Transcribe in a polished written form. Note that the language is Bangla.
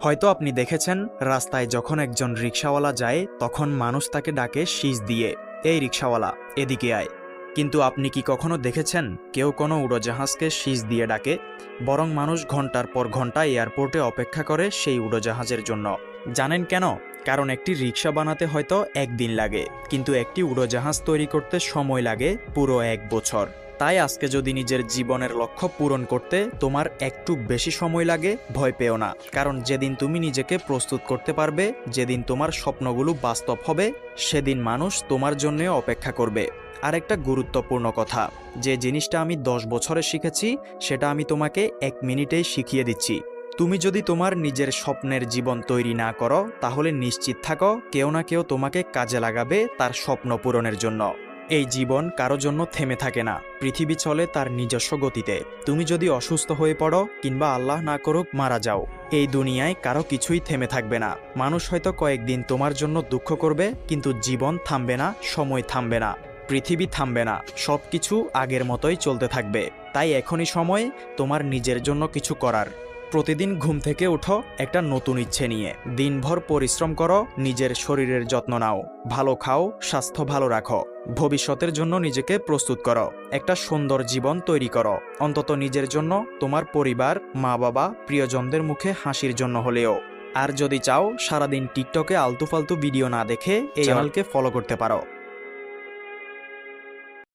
হয়তো আপনি দেখেছেন রাস্তায় যখন একজন রিকশাওয়ালা যায় তখন মানুষ তাকে ডাকে শিস দিয়ে, এই রিকশাওয়ালা এদিকে আয়। কিন্তু আপনি কি কখনো দেখেছেন কেউ কোনো উড়োজাহাজকে শিস দিয়ে ডাকে? বরং মানুষ ঘন্টার পর ঘন্টা এয়ারপোর্টে অপেক্ষা করে সেই উড়োজাহাজের জন্য। জানেন কেন? কারণ একটি রিকশা বানাতে হয়তো একদিন লাগে, কিন্তু একটি উড়োজাহাজ তৈরি করতে সময় লাগে পুরো 1 বছর। তাই আজকে যদি নিজের জীবনের লক্ষ্য পূরণ করতে তোমার একটু বেশি সময় লাগে, ভয় পেও না। কারণ যেদিন তুমি নিজেকে প্রস্তুত করতে পারবে, যেদিন তোমার স্বপ্নগুলো বাস্তব হবে, সেদিন মানুষ তোমার জন্য অপেক্ষা করবে। আর একটা গুরুত্বপূর্ণ কথা, যে জিনিসটা আমি 10 বছরে শিখেছি সেটা আমি তোমাকে 1 মিনিটেই শিখিয়ে দিচ্ছি। তুমি যদি তোমার নিজের স্বপ্নের জীবন তৈরি না করো, তাহলে নিশ্চিত থাকো কেউ না কেউ তোমাকে কাজে লাগাবে তার স্বপ্ন পূরণের জন্য। এই জীবন কারো জন্য থেমে থাকে না, পৃথিবী চলে তার নিজস্ব গতিতে। তুমি যদি অসুস্থ হয়ে পড়ো কিংবা আল্লাহ না করুক মারা যাও, এই দুনিয়ায় কারো কিছুই থেমে থাকবে না। মানুষ হয়তো কয়েকদিন তোমার জন্য দুঃখ করবে, কিন্তু জীবন থামবে না, সময় থামবে না, পৃথিবী থামবে না, সবকিছু আগের মতোই চলতে থাকবে। তাই এখনই সময় তোমার নিজের জন্য কিছু করার। প্রতিদিন ঘুম থেকে উঠো একটা নতুন ইচ্ছে নিয়ে, দিনভর পরিশ্রম করো, নিজের শরীরের যত্ন নাও, ভালো খাও, স্বাস্থ্য ভালো রাখো, ভবিষ্যতের জন্য নিজেকে প্রস্তুত করো, একটা সুন্দর জীবন তৈরি করো। অন্তত নিজের জন্য, তোমার পরিবার, মা বাবা, প্রিয়জনদের মুখে হাসির জন্য হলেও। আর যদি চাও সারাদিন টিকটকে আলতু ফালতু ভিডিও না দেখে এই চ্যানেলকে ফলো করতে পারো।